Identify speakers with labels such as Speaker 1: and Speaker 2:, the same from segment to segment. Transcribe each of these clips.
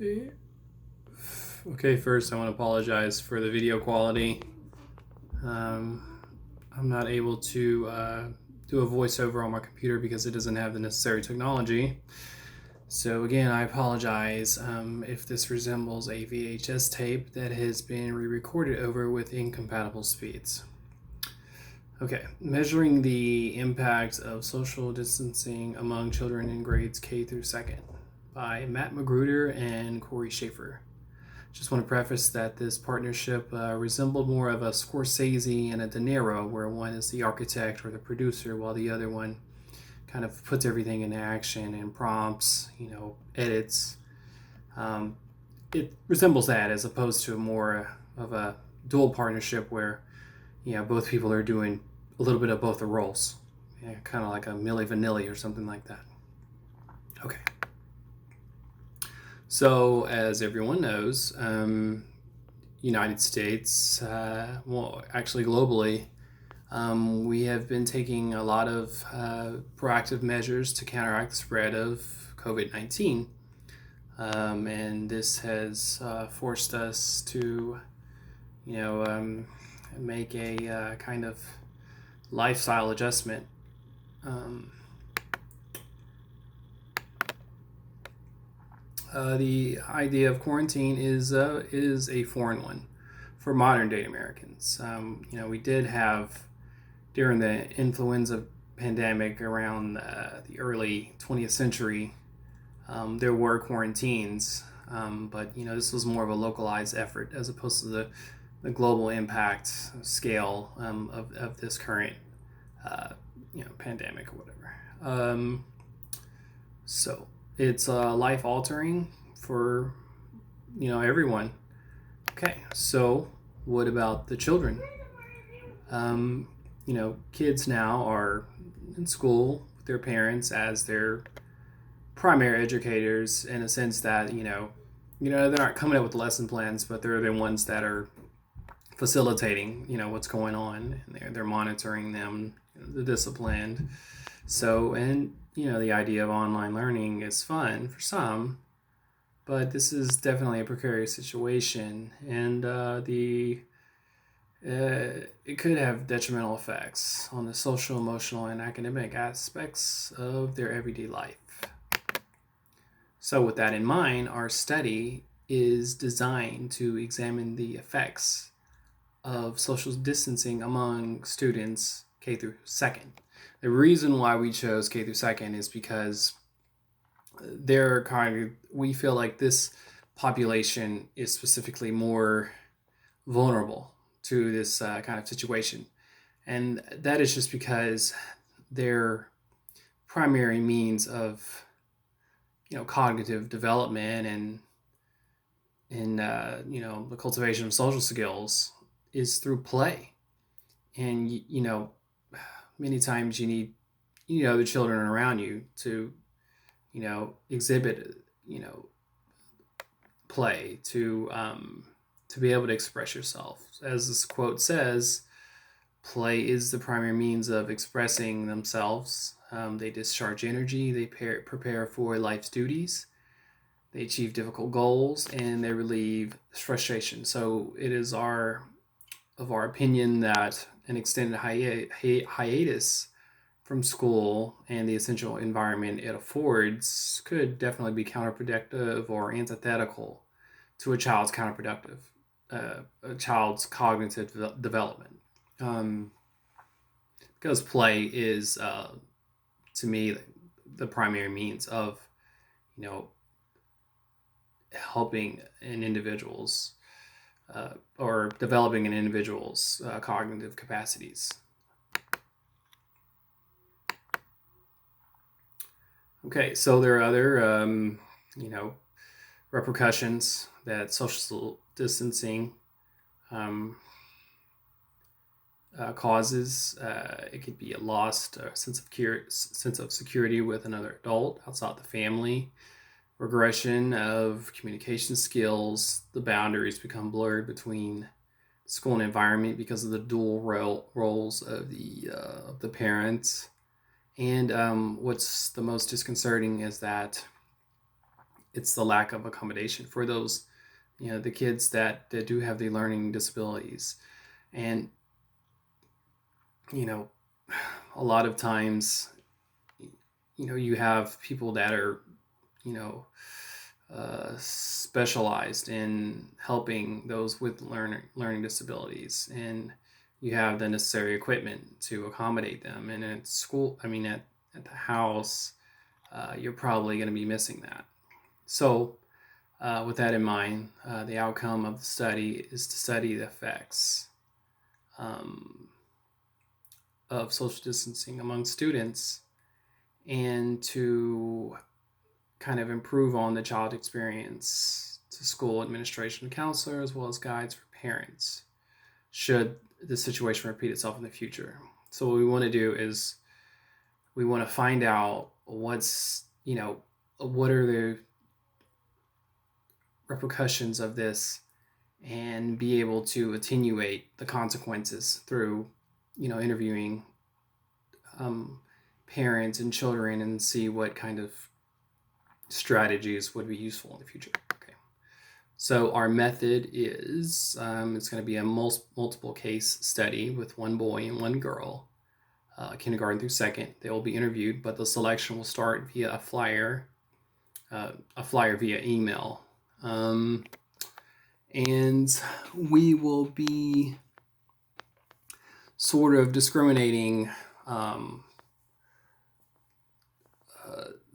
Speaker 1: Okay. Okay, first I want to apologize for the video quality. Um, I'm not able to do a voiceover on my computer because it doesn't have the necessary technology. So again, I apologize if this resembles a VHS tape that has been re-recorded over with incompatible speeds. Okay, measuring the impact of social distancing among children in grades K through 2nd by Matt Magruder and Corey Schaefer. Just want to preface that this partnership resembled more of a Scorsese and a De Niro, where one is the architect or the producer, while the other one kind of puts everything in action and prompts, edits. Um, it resembles that as opposed to more of a dual partnership where, both people are doing a little bit of both the roles. Yeah, kind of like a Milli Vanilli or something like that. Okay. So, as everyone knows, United States, well, actually globally, we have been taking a lot of proactive measures to counteract the spread of COVID-19. And this has forced us to, you know, um, make a kind of lifestyle adjustment. Um, the idea of quarantine is a foreign one for modern day Americans. We did have during the influenza pandemic around the early 20th century, there were quarantines, but this was more of a localized effort as opposed to the global impact scale of this current pandemic or whatever. So it's life altering for everyone. Okay, so what about the children? Kids now are in school with their parents as their primary educators in a sense that they're not coming up with lesson plans, but they're the ones that are facilitating what's going on, and they're monitoring them, the discipline. So, and the idea of online learning is fun for some, but this is definitely a precarious situation, and it could have detrimental effects on the social, emotional, and academic aspects of their everyday life. So, with that in mind, our study is designed to examine the effects of social distancing among students K through 2nd. The reason why we chose K through 2nd is because we feel like this population is specifically more vulnerable to this kind of situation. And that is just because their primary means of cognitive development and the cultivation of social skills is through play. And many times you need the children around you to exhibit play to be able to express yourself. As this quote says, play is the primary means of expressing themselves. They discharge energy, they prepare for life's duties, they achieve difficult goals, and they relieve frustration. So it is our opinion that an extended hiatus from school and the essential environment it affords could definitely be counterproductive or antithetical to a child's cognitive development. Because play is, to me, the primary means of, helping an individual's or developing an individual's cognitive capacities. Okay, so there are other, repercussions that social distancing causes. It could be a lost sense of security with another adult outside the family, regression of communication skills. The boundaries become blurred between school and environment because of the dual roles of the parents. And what's the most disconcerting is that it's the lack of accommodation for those, the kids that do have the learning disabilities. And, a lot of times, you have people that are, specialized in helping those with learning disabilities, and you have the necessary equipment to accommodate them. And at school, at the house, you're probably going to be missing that. So, with that in mind, the outcome of the study is to study the effects of social distancing among students, and to kind of improve on the child experience to school administration and counselor, as well as guides for parents, should the situation repeat itself in the future. So what we want to do is we want to find out what are the repercussions of this, and be able to attenuate the consequences through, interviewing parents and children, and see what kind of strategies would be useful in the future. Okay. So our method is, it's going to be a multiple case study with one boy and one girl, kindergarten through second. They will be interviewed, but the selection will start via a flyer via email. And we will be sort of discriminating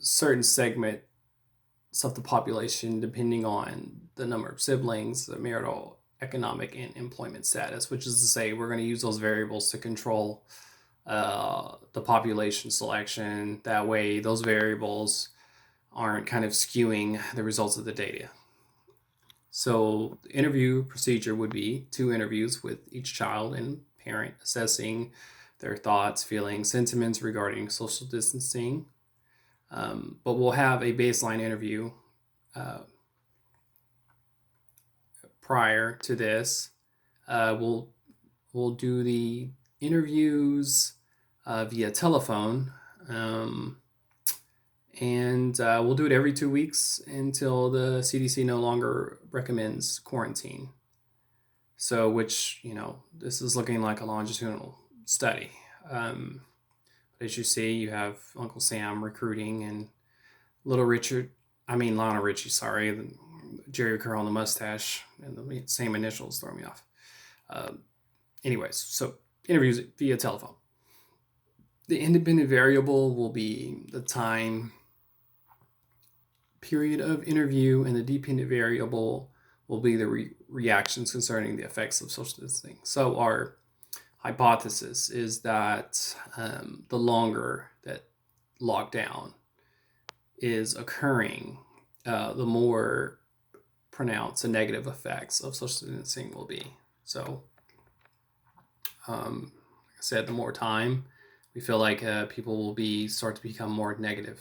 Speaker 1: certain segments of the population depending on the number of siblings, the marital, economic, and employment status, which is to say we're going to use those variables to control the population selection. That way those variables aren't kind of skewing the results of the data. So the interview procedure would be 2 interviews with each child and parent, assessing their thoughts, feelings, sentiments regarding social distancing. But we'll have a baseline interview prior to this. We'll do the interviews via telephone, and we'll do it every 2 weeks until the CDC no longer recommends quarantine. So, which, this is looking like a longitudinal study. As you see, you have Uncle Sam recruiting, and Lionel Richie, Jerry Curl on the mustache, and the same initials throw me off. Anyways, so interviews via telephone. The independent variable will be the time period of interview, and the dependent variable will be the reactions concerning the effects of social distancing. So our hypothesis is that the longer that lockdown is occurring, the more pronounced the negative effects of social distancing will be. So, like I said, the more time, we feel like people will start to become more negative,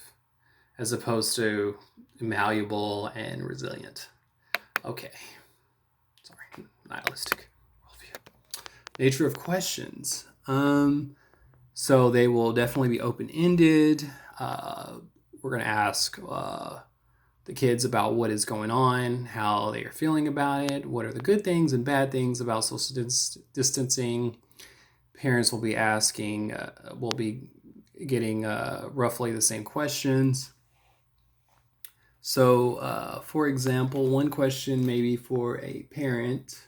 Speaker 1: as opposed to malleable and resilient. Okay. Sorry, nihilistic worldview. Nature of questions. So they will definitely be open-ended. We're going to ask the kids about what is going on, how they are feeling about it, what are the good things and bad things about social distancing. Parents will be asking, will be getting roughly the same questions. So, for example, one question maybe for a parent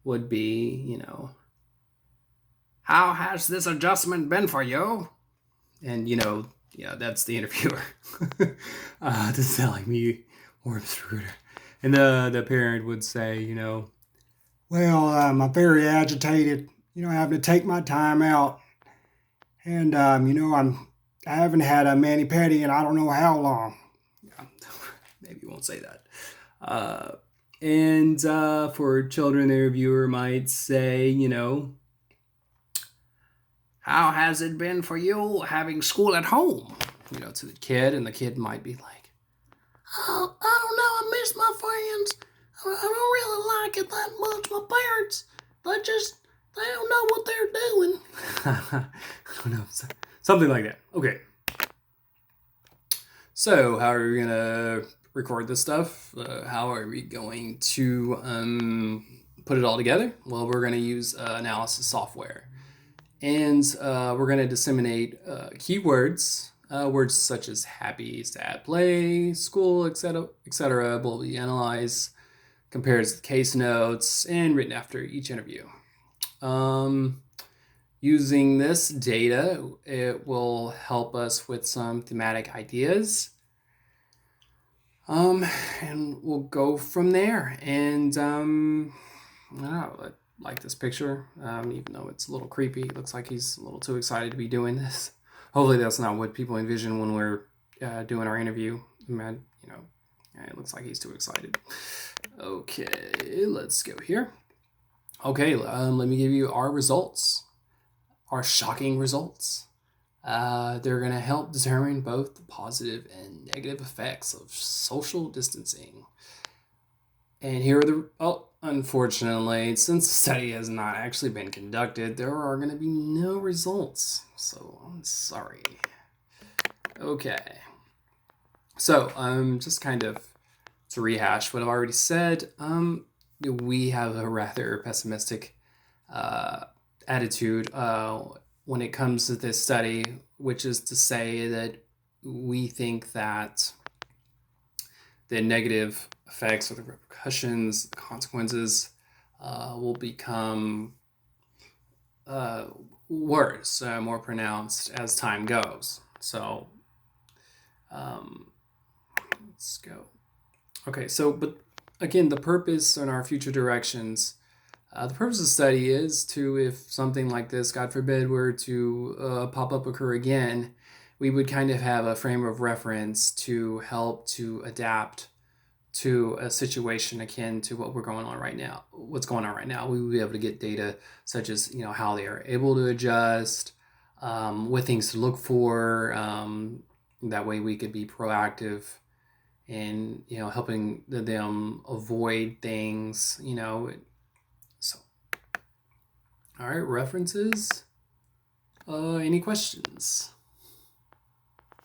Speaker 1: would be, how has this adjustment been for you? And, that's the interviewer. This is like me or Mr. Recruiter. And the parent would say, well, I'm very agitated, having to take my time out. And, I haven't had a mani-pedi in I don't know how long. Maybe you won't say that. And for children, the reviewer might say, how has it been for you having school at home? To the kid, and the kid might be like, oh, I don't know, I miss my friends. I don't really like it that much. My parents, they don't know what they're doing. I don't know. Something like that. Okay. So, how are we gonna record this stuff? How are we going to put it all together? Well, we're gonna use analysis software, and we're gonna disseminate keywords, words such as happy, sad, play, school, etc. Will be analyzed, compared to the case notes, and written after each interview. Using this data, it will help us with some thematic ideas. And we'll go from there. And I don't know, I like this picture, even though it's a little creepy. It looks like he's a little too excited to be doing this. Hopefully, that's not what people envision when we're doing our interview. It looks like he's too excited. Okay, let's go here. Okay, let me give you our results. Our shocking results. They're going to help determine both the positive and negative effects of social distancing. And here are unfortunately, since the study has not actually been conducted, there are going to be no results. So I'm sorry. Okay. So just kind of to rehash what I've already said, we have a rather pessimistic attitude when it comes to this study, which is to say that we think that the negative effects or the repercussions, the consequences will become worse, more pronounced as time goes. So let's go. Okay, so but again, the purpose and our future directions. The purpose of the study is to, if something like this, God forbid, were to pop up, occur again, we would kind of have a frame of reference to help to adapt to a situation akin to what we're going on right now. What's going on right now? We would be able to get data such as how they are able to adjust, what things to look for. That way, we could be proactive in helping them avoid things. So, all right, references. Any questions?